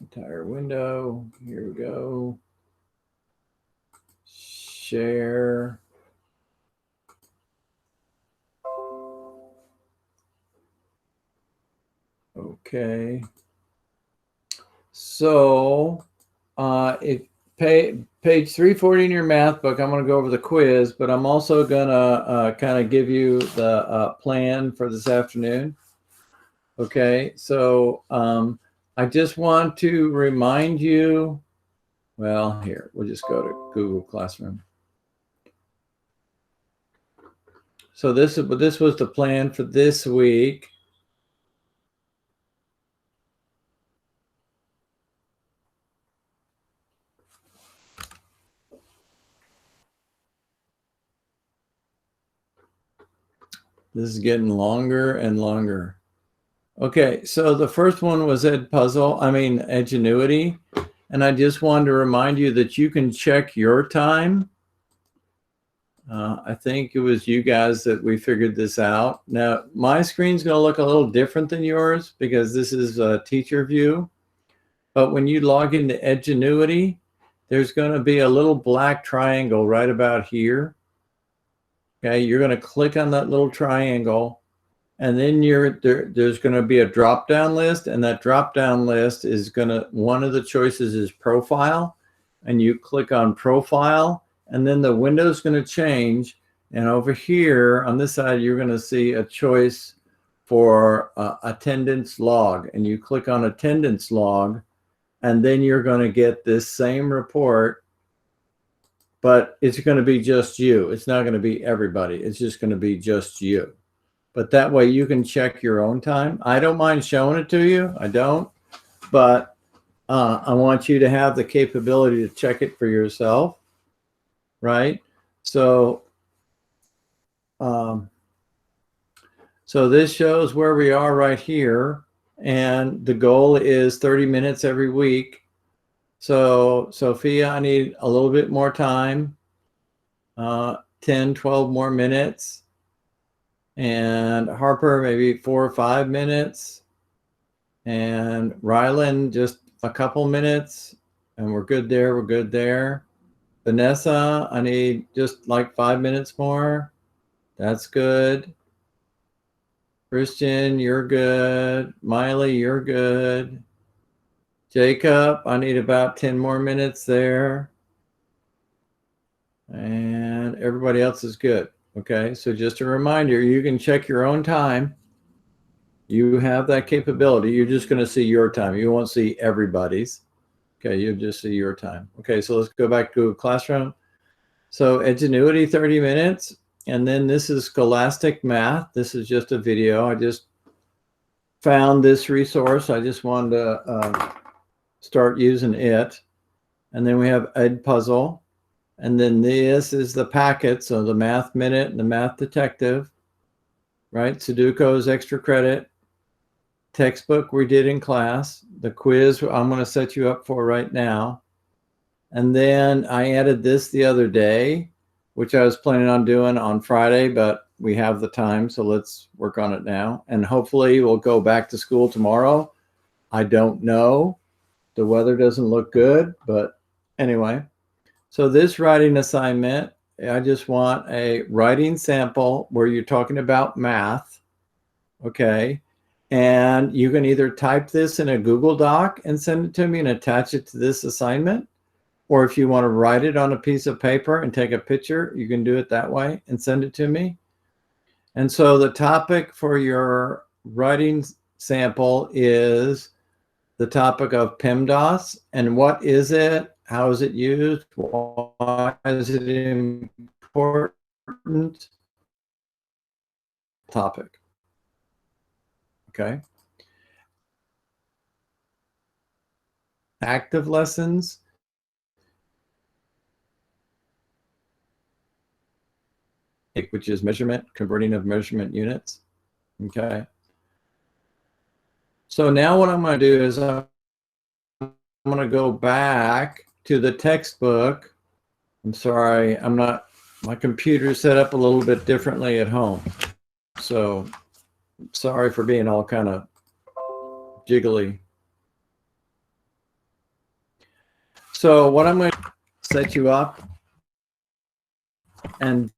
Entire window. Here we go. Share. Okay. So if page 340 in your math book, I'm going to go over the quiz, but I'm also going to kind of give you the plan for this afternoon. Okay, so I just want to remind you, well, here, we'll just go to Google Classroom. So this was the plan for this week. This is getting longer and longer. Okay, so the first one was Edgenuity. And I just wanted to remind you that you can check your time. I think it was you guys that we figured this out. Now, my screen's going to look a little different than yours because this is a teacher view. But when you log into Edgenuity, there's going to be a little black triangle right about here. Okay, you're going to click on that little triangle, and then there's going to be a drop-down list, and that drop-down list is one of the choices is profile, and you click on profile, and then the window's going to change, and over here on this side you're going to see a choice for attendance log, and you click on attendance log, and then you're going to get this same report, but it's going to be just you. It's not going to be everybody. It's just going to be just you. But that way you can check your own time. I don't mind showing it to you. I don't. But I want you to have the capability to check it for yourself. Right? So, so this shows where we are right here. And the goal is 30 minutes every week. So, Sophia, I need a little bit more time, 10, 12 more minutes. And Harper, maybe 4 or 5 minutes. And Rylan, just a couple minutes. And we're good there, we're good there. Vanessa, I need just like 5 minutes more. That's good. Christian, you're good. Miley, you're good. Jacob, I need about 10 more minutes there. And everybody else is good. Okay, so just a reminder, you can check your own time. You have that capability. You're just going to see your time. You won't see everybody's. Okay, you'll just see your time. Okay, so let's go back to Google Classroom. So Edgenuity, 30 minutes. And then this is Scholastic Math. This is just a video. I just found this resource. I just wanted to start using it. And then we have Edpuzzle. And then this is the packet. So the Math Minute and the Math Detective, right? Sudoku is extra credit. Textbook we did in class. The quiz I'm going to set you up for right now. And then I added this the other day, which I was planning on doing on Friday, but we have the time, so let's work on it now. And hopefully we'll go back to school tomorrow. I don't know. The weather doesn't look good, but anyway. So this writing assignment, I just want a writing sample where you're talking about math, okay? And you can either type this in a Google Doc and send it to me and attach it to this assignment, or if you want to write it on a piece of paper and take a picture, you can do it that way and send it to me. And so the topic for your writing sample is the topic of PEMDAS. And what is it? How is it used? Why is it important? Topic. Okay. Active lessons. Which is measurement, converting of measurement units. Okay. So now what I'm going to do is I'm going to go back to the textbook. I'm sorry, my computer's set up a little bit differently at home. So sorry for being all kind of jiggly. So what I'm going to set you up, and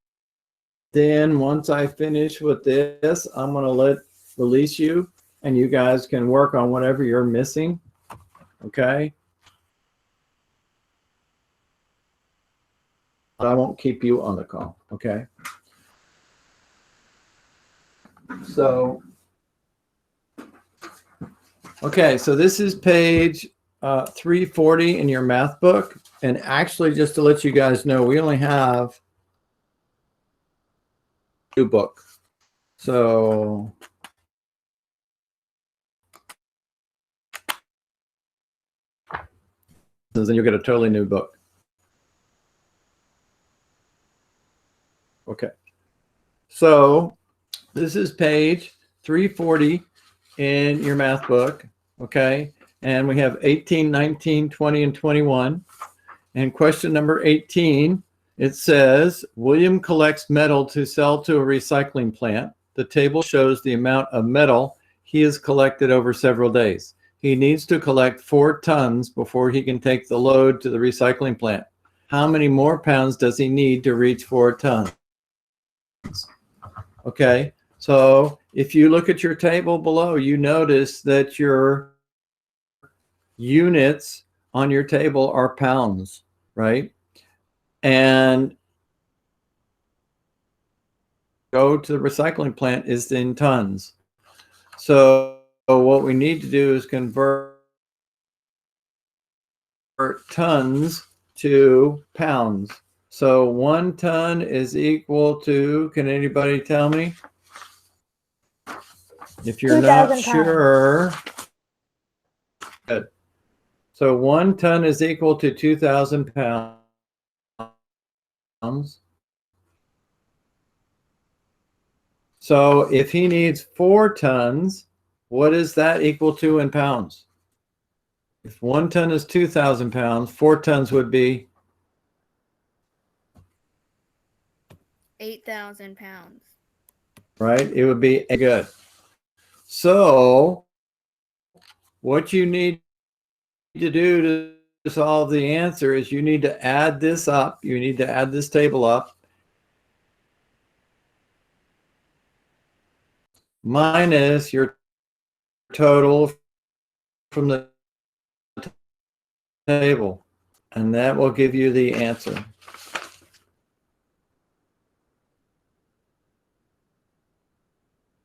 then once I finish with this, I'm going to release you, and you guys can work on whatever you're missing. Okay. But I won't keep you on the call. Okay. So, okay. So this is page 340 in your math book. And actually, just to let you guys know, we only have a new book. So then you'll get a totally new book. Okay. So this is page 340 in your math book. Okay. And we have 18, 19, 20, and 21. And question number 18, it says, William collects metal to sell to a recycling plant. The table shows the amount of metal he has collected over several days. He needs to collect 4 tons before he can take the load to the recycling plant. How many more pounds does he need to reach 4 tons? Okay, so if you look at your table below, you notice that your units on your table are pounds, right? And go to the recycling plant is in tons. So what we need to do is convert tons to pounds. So 1 ton is equal to, can anybody tell me? If you're not sure. Good. So 1 ton is equal to 2,000 pounds. So if he needs 4 tons, what is that equal to in pounds? If 1 ton is 2,000 pounds, 4 tons would be 8,000 pounds. Right? It would be good. So what you need to do to solve the answer is you need to add this up. You need to add this table up. Minus your total from the table. And that will give you the answer.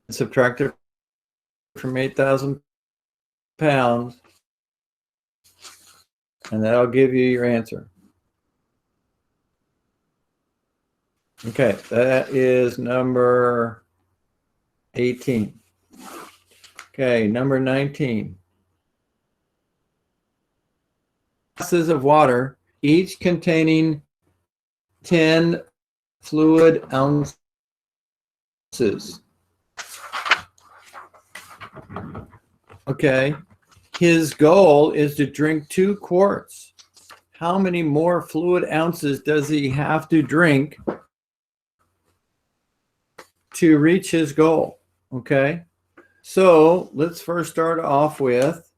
Subtract it from 8,000 pounds. And that'll give you your answer. Okay, that is number 18. Okay, number 19. Glasses of water, each containing 10 fluid ounces. Okay, his goal is to drink 2 quarts. How many more fluid ounces does he have to drink to reach his goal? Okay, so let's first start off with,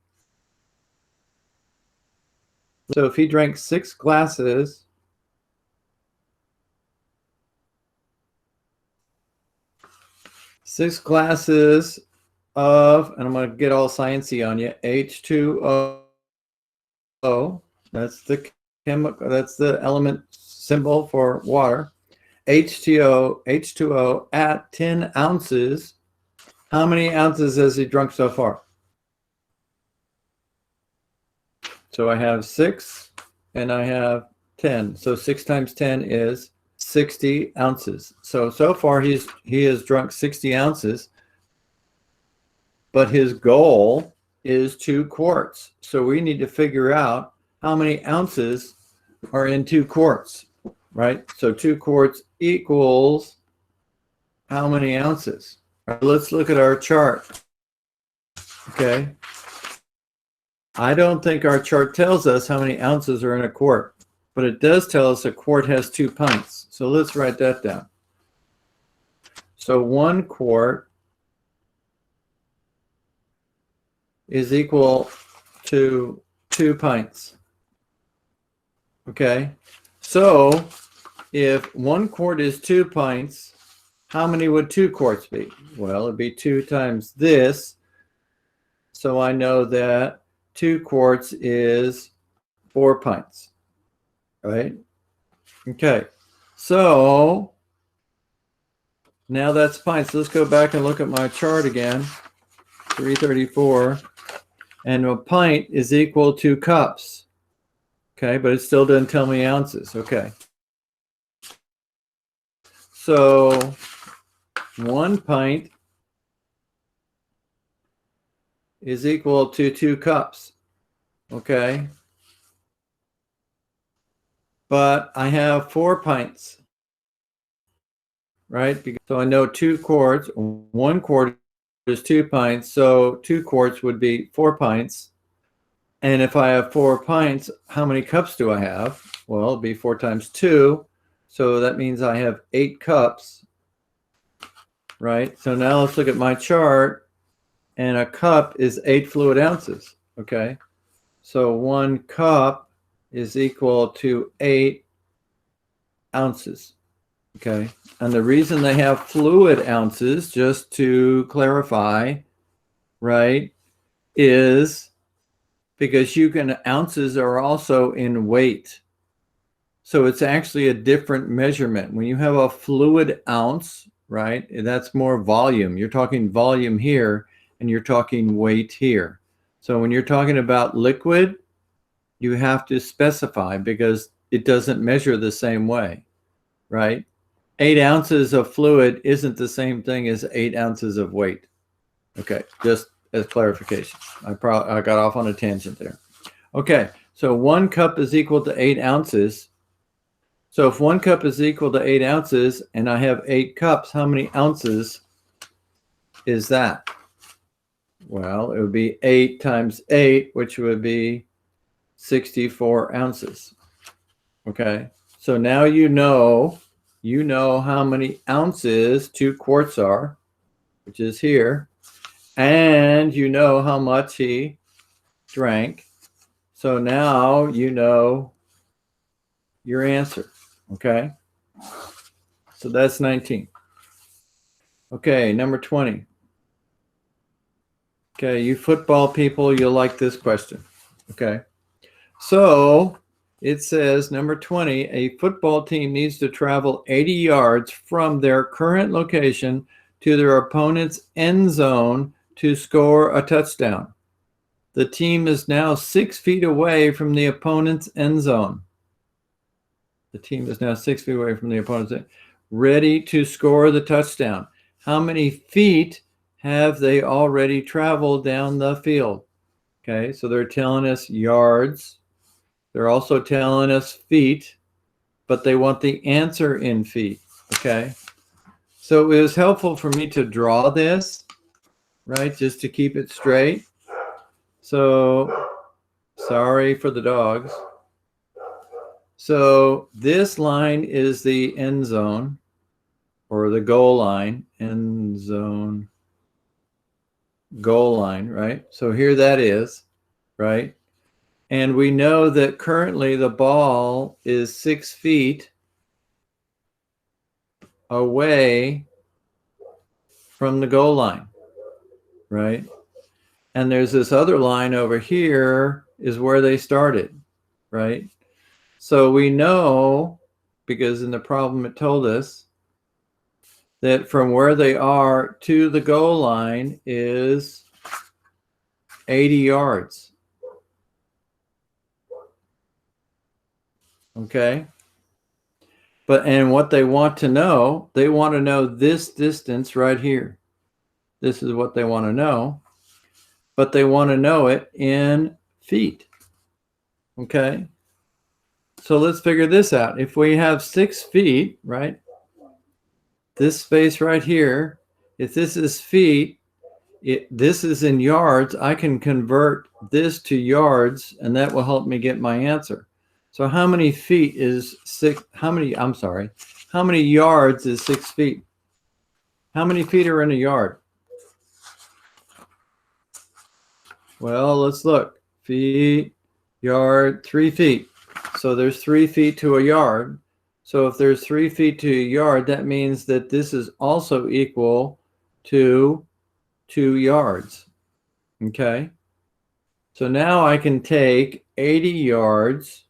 so if he drank 6 glasses, of, and I'm going to get all sciencey on you, H2O. That's the chemical, that's the element symbol for water. H2O at 10 ounces. How many ounces has he drunk so far? So I have 6 and I have 10. So 6 times 10 is 60 ounces. So far he has drunk 60 ounces, but his goal is 2 quarts. So we need to figure out how many ounces are in 2 quarts, right? So 2 quarts equals how many ounces? Right, let's look at our chart. Okay. I don't think our chart tells us how many ounces are in a quart, but it does tell us a quart has 2 pints. So let's write that down. So 1 quart is equal to 2 pints. Okay, so if 1 quart is 2 pints, how many would 2 quarts be? Well, it'd be 2 times this. So I know that 2 quarts is 4 pints, right? Okay, so now that's pints. Let's go back and look at my chart again. 334, and a pint is equal to cups. Okay, but it still doesn't tell me ounces. Okay, so 1 pint is equal to 2 cups. Okay, but I have 4 pints, right? So I know 2 quarts, 1 quart is 2 pints, so 2 quarts would be 4 pints. And if I have 4 pints, how many cups do I have? Well, it'd be 4 times 2. So that means I have 8 cups, right? So now let's look at my chart. And a cup is 8 fluid ounces, okay? So 1 cup is equal to 8 ounces, okay? And the reason they have fluid ounces, just to clarify, right, is because ounces are also in weight. So it's actually a different measurement. When you have a fluid ounce, right, that's more volume. You're talking volume here, and you're talking weight here. So when you're talking about liquid, you have to specify because it doesn't measure the same way, right? 8 ounces of fluid isn't the same thing as 8 ounces of weight. Okay, just as clarification. I got off on a tangent there. Okay, so 1 cup is equal to 8 ounces. So if 1 cup is equal to 8 ounces and I have 8 cups, how many ounces is that? Well, it would be 8 times 8, which would be 64 ounces. Okay, so now you know how many ounces 2 quarts are, which is here, and you know how much he drank. So now you know your answer, okay? So that's 19. Okay, number 20. Okay, you football people, you'll like this question, okay? So it says, number 20, a football team needs to travel 80 yards from their current location to their opponent's end zone to score a touchdown. The team is now 6 feet away from the opponent's end zone. The team is now 6 feet away from the opponent's end, ready to score the touchdown. How many feet have they already traveled down the field? Okay, so they're telling us yards. They're also telling us feet, but they want the answer in feet, okay? So it was helpful for me to draw this, right, just to keep it straight. So, sorry for the dogs. So this line is the end zone, or the goal line, end zone, goal line, right? So here that is, right? And we know that currently the ball is 6 feet away from the goal line, right? And there's this other line over here is where they started, right? So we know, because in the problem it told us, that from where they are to the goal line is 80 yards. Okay? And what they want to know this distance right here. This is what they want to know. But they want to know it in feet. Okay? So let's figure this out. If we have 6 feet, right? This space right here, if this is feet, this is in yards, I can convert this to yards, and that will help me get my answer. So how many feet is how many yards is 6 feet? How many feet are in a yard? Well, let's look. Feet, yard, 3 feet. So there's 3 feet to a yard. So if there's 3 feet to a yard, that means that this is also equal to 2 yards. Okay. So now I can take 80 yards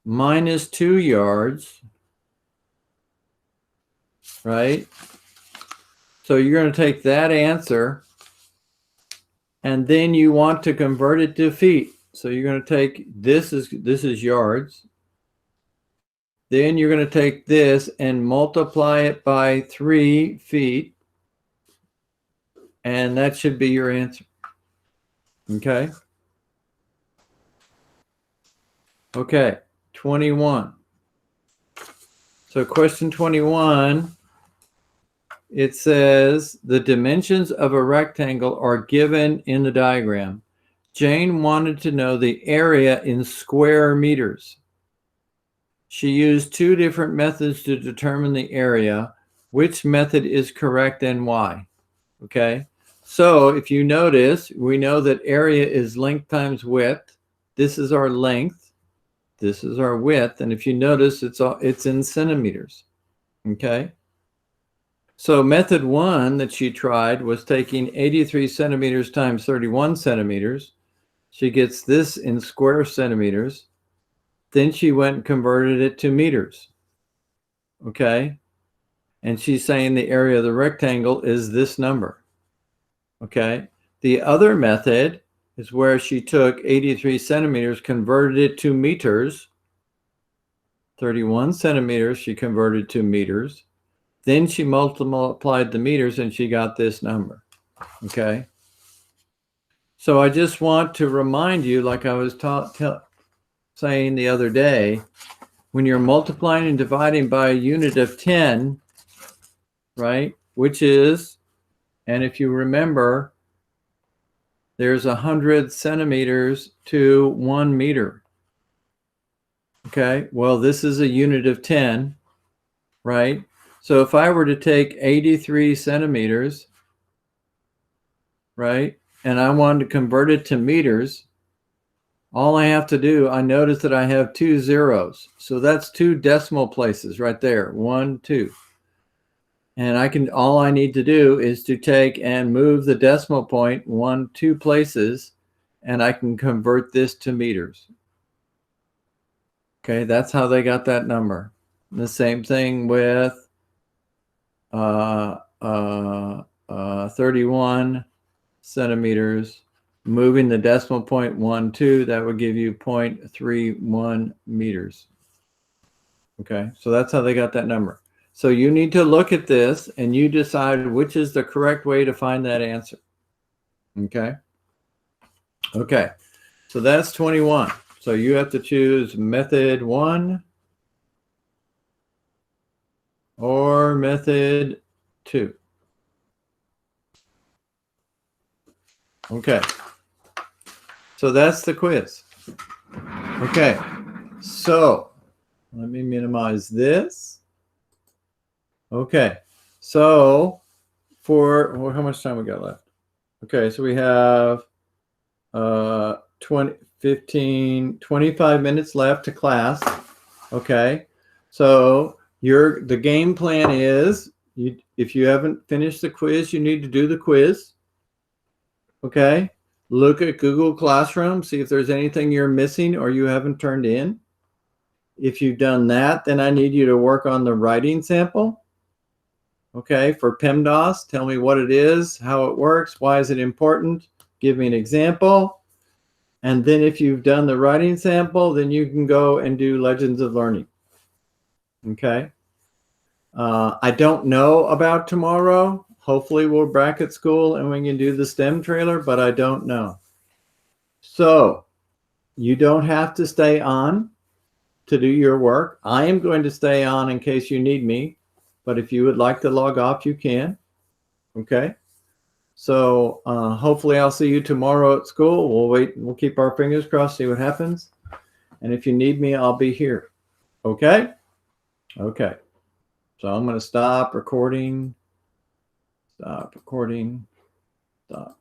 minus 2 yards, right? So you're going to take that answer, and then you want to convert it to feet. So you're going to take this is yards. Then you're going to take this and multiply it by 3 feet, and that should be your answer. Okay. Okay. 21. So question 21. It says the dimensions of a rectangle are given in the diagram. Jane wanted to know the area in square meters. She used 2 different methods to determine the area. Which method is correct and why? Okay. So if you notice, we know that area is length times width. This is our length. This is our width. And if you notice, it's in centimeters. Okay. So method 1 that she tried was taking 83 centimeters times 31 centimeters. She gets this in square centimeters. Then she went and converted it to meters. Okay. And she's saying the area of the rectangle is this number. Okay. The other method is where she took 83 centimeters, converted it to meters. 31 centimeters, she converted to meters. Then she multiplied the meters and she got this number. Okay. So I just want to remind you, like I was saying the other day, when you're multiplying and dividing by a unit of 10, right, which is, and if you remember, there's 100 centimeters to 1 meter. Okay, well, this is a unit of 10, right? So if I were to take 83 centimeters, right, and I wanted to convert it to meters, all I have to do, I notice that I have 2 zeros. So that's 2 decimal places right there, 1, 2. And all I need to do is to take and move the decimal point 1, 2 places, and I can convert this to meters. Okay, that's how they got that number. The same thing with 31 centimeters, moving the decimal point 1, 2, that would give you 0.31 meters. Okay, so that's how they got that number. So you need to look at this and you decide which is the correct way to find that answer. Okay. Okay, so that's 21. So you have to choose method 1 or method 2. Okay, so that's the quiz. Okay, so let me minimize this. Okay, so well, how much time we got left? Okay, so we have 25 minutes left to class. Okay, so the game plan is, if you haven't finished the quiz, you need to do the quiz. Okay, look at Google Classroom, see if there's anything you're missing or you haven't turned in. If you've done that, then I need you to work on the writing sample. Okay, for PEMDAS, tell me what it is, how it works, why is it important, give me an example. And then if you've done the writing sample, then you can go and do Legends of Learning. Okay. I don't know about tomorrow. Hopefully we're back at school and we can do the STEM trailer, but I don't know. So you don't have to stay on to do your work. I am going to stay on in case you need me, but if you would like to log off, you can. Okay. So hopefully I'll see you tomorrow at school. We'll wait. We'll keep our fingers crossed, see what happens. And if you need me, I'll be here. Okay? Okay. So I'm going to stop recording. Stop recording. Stop.